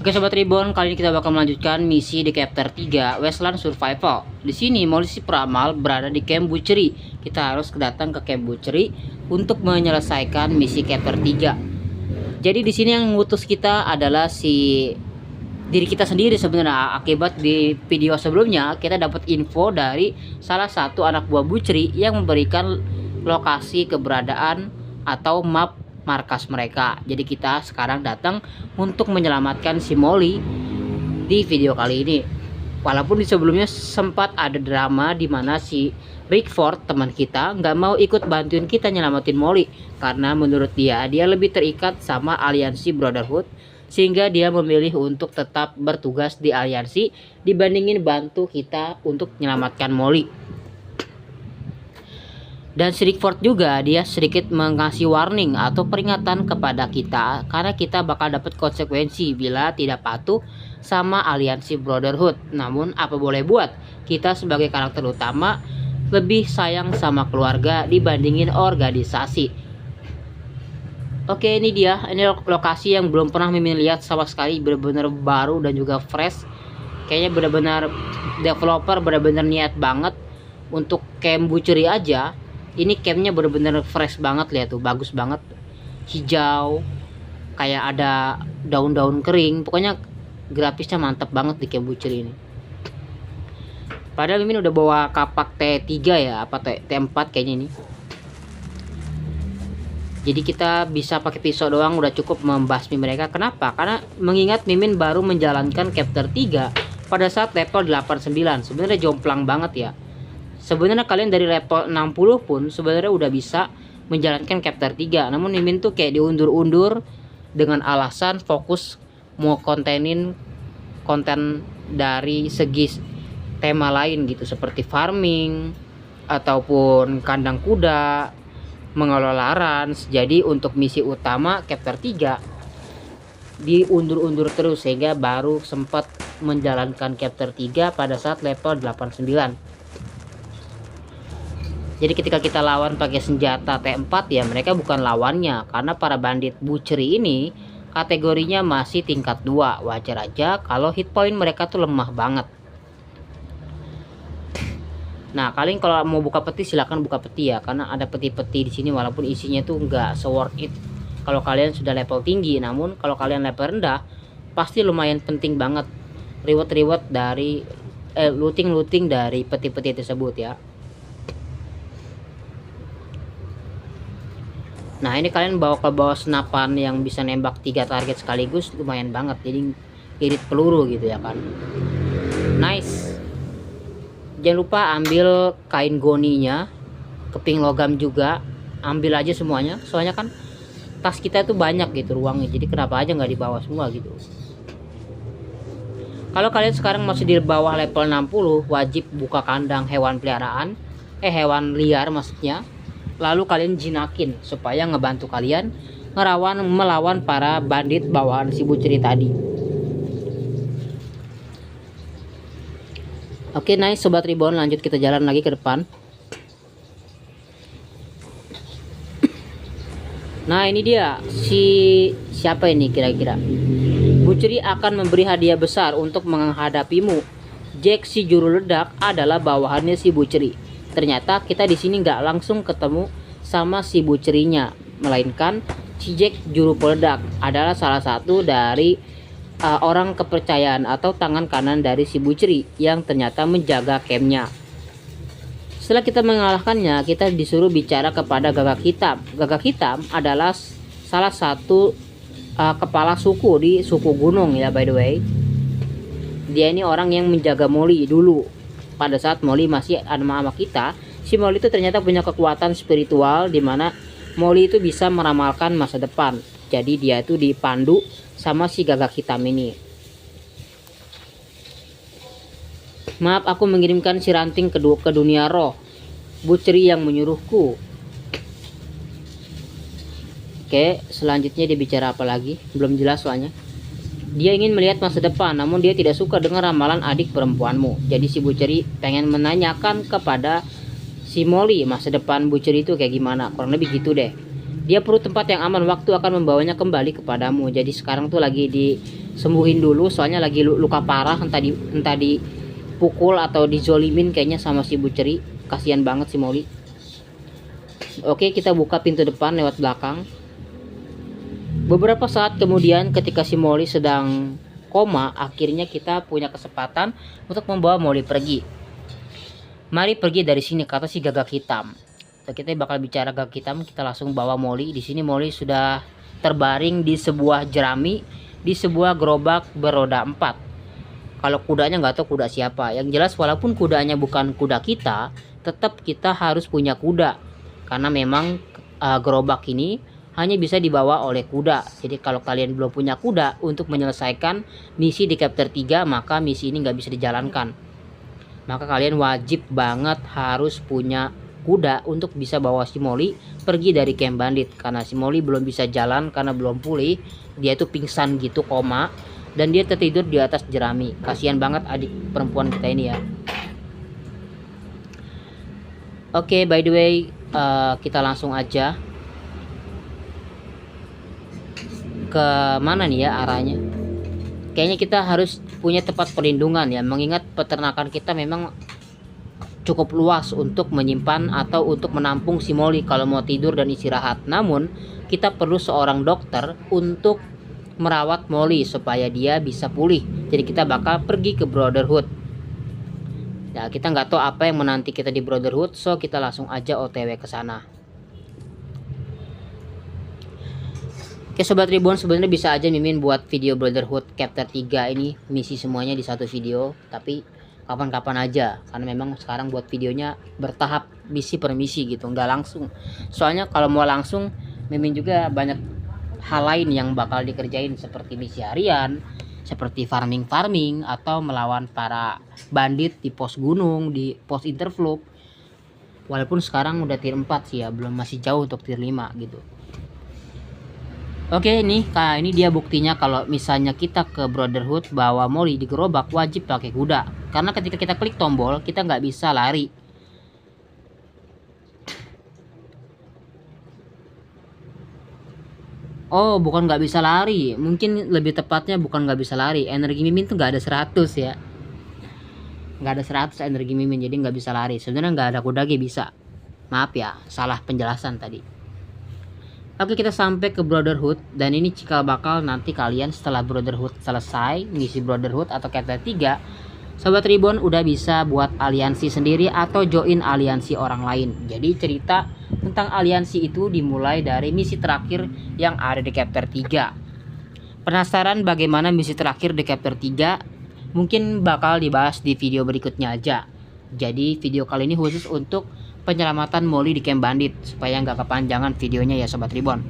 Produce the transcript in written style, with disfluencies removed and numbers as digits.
Oke Sobat Reborn, kali ini kita bakal melanjutkan misi di chapter 3 Wasteland Survival. Di sini Molly si peramal berada di camp Butchery. Kita harus datang ke camp Butchery untuk menyelesaikan misi chapter 3. Jadi di sini yang mengutus kita adalah si diri kita sendiri sebenarnya. Akibat di video sebelumnya kita dapat info dari salah satu anak buah Butchery yang memberikan lokasi keberadaan atau map markas mereka. Jadi kita sekarang datang untuk menyelamatkan si Molly di video kali ini. Walaupun di sebelumnya sempat ada drama di mana si Rickford teman kita nggak mau ikut bantuin kita nyelamatin Molly karena menurut dia lebih terikat sama aliansi Brotherhood, sehingga dia memilih untuk tetap bertugas di aliansi dibandingin bantu kita untuk menyelamatkan Molly. Dan si Rickford juga dia sedikit mengasih warning atau peringatan kepada kita karena kita bakal dapat konsekuensi bila tidak patuh sama aliansi Brotherhood. Namun apa boleh buat, kita sebagai karakter utama lebih sayang sama keluarga dibandingin organisasi. Oke, ini dia, ini lokasi yang belum pernah Mimin lihat sama sekali, benar-benar baru dan juga fresh. Kayaknya benar-benar developer benar-benar niat banget untuk camp Butchery aja. Ini campnya bener-bener fresh banget, lihat tuh, bagus banget, hijau, kayak ada daun-daun kering. Pokoknya grafisnya mantap banget di camp Butchery ini. Padahal Mimin udah bawa kapak T3 ya, apa T4 kayaknya ini. Jadi kita bisa pakai pisau doang udah cukup membasmi mereka. Kenapa? Karena mengingat Mimin baru menjalankan chapter 3 pada saat level 89. Sebenarnya jomplang banget ya. Sebenarnya kalian dari level 60 pun sebenarnya udah bisa menjalankan chapter 3. Namun Mimin tuh kayak diundur-undur dengan alasan fokus mau konten dari segi tema lain gitu, seperti farming ataupun kandang kuda, mengelola ranch. Jadi untuk misi utama chapter 3 diundur-undur terus sehingga baru sempat menjalankan chapter 3 pada saat level 89. Jadi ketika kita lawan pakai senjata T4 ya, mereka bukan lawannya karena para bandit Butchery ini kategorinya masih tingkat 2. Wajar aja kalau hit point mereka tuh lemah banget. Nah, kalian kalau mau buka peti silahkan buka peti ya, karena ada peti-peti di sini walaupun isinya tuh nggak worth it kalau kalian sudah level tinggi. Namun kalau kalian level rendah pasti lumayan penting banget reward dari looting dari peti-peti tersebut ya. Nah, ini kalian bawa ke bawah senapan yang bisa nembak 3 target sekaligus, lumayan banget. Jadi irit peluru gitu ya kan. Nice. Jangan lupa ambil kain goninya, keping logam juga, ambil aja semuanya. Soalnya kan tas kita itu banyak gitu ruangnya. Jadi kenapa aja nggak dibawa semua gitu. Kalau kalian sekarang masih di bawah level 60, wajib buka kandang hewan peliharaan, hewan liar maksudnya. Lalu kalian jinakin supaya ngebantu kalian melawan para bandit bawaan si Butchery tadi. Oke, nice Sobat Reborn, lanjut kita jalan lagi ke depan. Nah, ini dia siapa ini kira-kira. Butchery akan memberi hadiah besar untuk menghadapimu. Jack si juru ledak adalah bawahannya si Butchery. Ternyata kita di sini nggak langsung ketemu sama si Butchery-nya, melainkan si Jack juru peledak adalah salah satu dari orang kepercayaan atau tangan kanan dari si Butchery yang ternyata menjaga campnya. Setelah kita mengalahkannya, kita disuruh bicara kepada Gagak Hitam. Gagak Hitam adalah salah satu kepala suku di suku gunung ya, by the way. Dia ini orang yang menjaga Molly dulu. Pada saat Molly masih ada sama kita, si Molly itu ternyata punya kekuatan spiritual di mana Molly itu bisa meramalkan masa depan. Jadi dia itu dipandu sama si Gagak Hitam ini. Maaf, aku mengirimkan si ranting ke dunia roh. Butchery yang menyuruhku. Oke, selanjutnya dia bicara apa lagi? Belum jelas soalnya. Dia ingin melihat masa depan, namun dia tidak suka dengan ramalan adik perempuanmu. Jadi si Butchery pengen menanyakan kepada si Molly masa depan Butchery itu kayak gimana. Kurang lebih gitu deh. Dia perlu tempat yang aman, waktu akan membawanya kembali kepadamu. Jadi sekarang tuh lagi disembuhin dulu, soalnya lagi luka parah, entah dipukul atau dizolimin kayaknya sama si Butchery. Kasihan banget si Molly. Oke, kita buka pintu depan lewat belakang. Beberapa saat kemudian ketika si Molly sedang koma, akhirnya kita punya kesempatan untuk membawa Molly pergi. Mari pergi dari sini, kata si gagak hitam. Kita bakal bicara gagak hitam, kita langsung bawa Molly. Di sini Molly sudah terbaring di sebuah jerami, di sebuah gerobak beroda 4. Kalau kudanya nggak tahu kuda siapa. Yang jelas walaupun kudanya bukan kuda kita, tetap kita harus punya kuda. Karena memang gerobak ini hanya bisa dibawa oleh kuda. Jadi kalau kalian belum punya kuda untuk menyelesaikan misi di chapter 3, maka misi ini nggak bisa dijalankan. Maka kalian wajib banget harus punya kuda untuk bisa bawa si Molly pergi dari camp bandit. Karena si Molly belum bisa jalan karena belum pulih. Dia itu pingsan gitu, koma, dan dia tertidur di atas jerami. Kasihan banget adik perempuan kita ini ya. Oke, by the way, kita langsung aja ke mana nih ya arahnya. Kayaknya kita harus punya tempat perlindungan ya, mengingat peternakan kita memang cukup luas untuk menyimpan atau untuk menampung si Molly kalau mau tidur dan istirahat. Namun kita perlu seorang dokter untuk merawat Molly supaya dia bisa pulih. Jadi kita bakal pergi ke Brotherhood. Ya, kita nggak tahu apa yang menanti kita di Brotherhood, so kita langsung aja OTW ke sana. Oke Sobat Ribbon, sebenarnya bisa aja Mimin buat video Brotherhood chapter 3 ini misi semuanya di satu video, tapi kapan-kapan aja karena memang sekarang buat videonya bertahap misi per misi gitu, nggak langsung. Soalnya kalau mau langsung Mimin juga banyak hal lain yang bakal dikerjain seperti misi harian, seperti farming atau melawan para bandit di pos gunung, di pos interflow. Walaupun sekarang udah tier 4 sih ya, belum, masih jauh untuk tier 5 gitu. Oke, ini dia buktinya kalau misalnya kita ke Brotherhood bawa Molly di gerobak wajib pakai kuda. Karena ketika kita klik tombol kita nggak bisa lari. Oh, bukan nggak bisa lari. Mungkin lebih tepatnya bukan nggak bisa lari. Energi Mimin tuh nggak ada 100 ya. Nggak ada 100 energi Mimin, jadi nggak bisa lari. Sebenarnya nggak ada kuda bisa. Maaf ya, salah penjelasan tadi. Oke, kita sampai ke Brotherhood, dan ini cikal bakal nanti kalian setelah Brotherhood selesai, misi Brotherhood atau chapter 3, Sobat Ribbon udah bisa buat aliansi sendiri atau join aliansi orang lain. Jadi cerita tentang aliansi itu dimulai dari misi terakhir yang ada di chapter 3. Penasaran bagaimana misi terakhir di chapter 3? Mungkin bakal dibahas di video berikutnya aja. Jadi video kali ini khusus untuk penyelamatan Molly di camp bandit supaya nggak kepanjangan videonya ya Sobat Ribbon.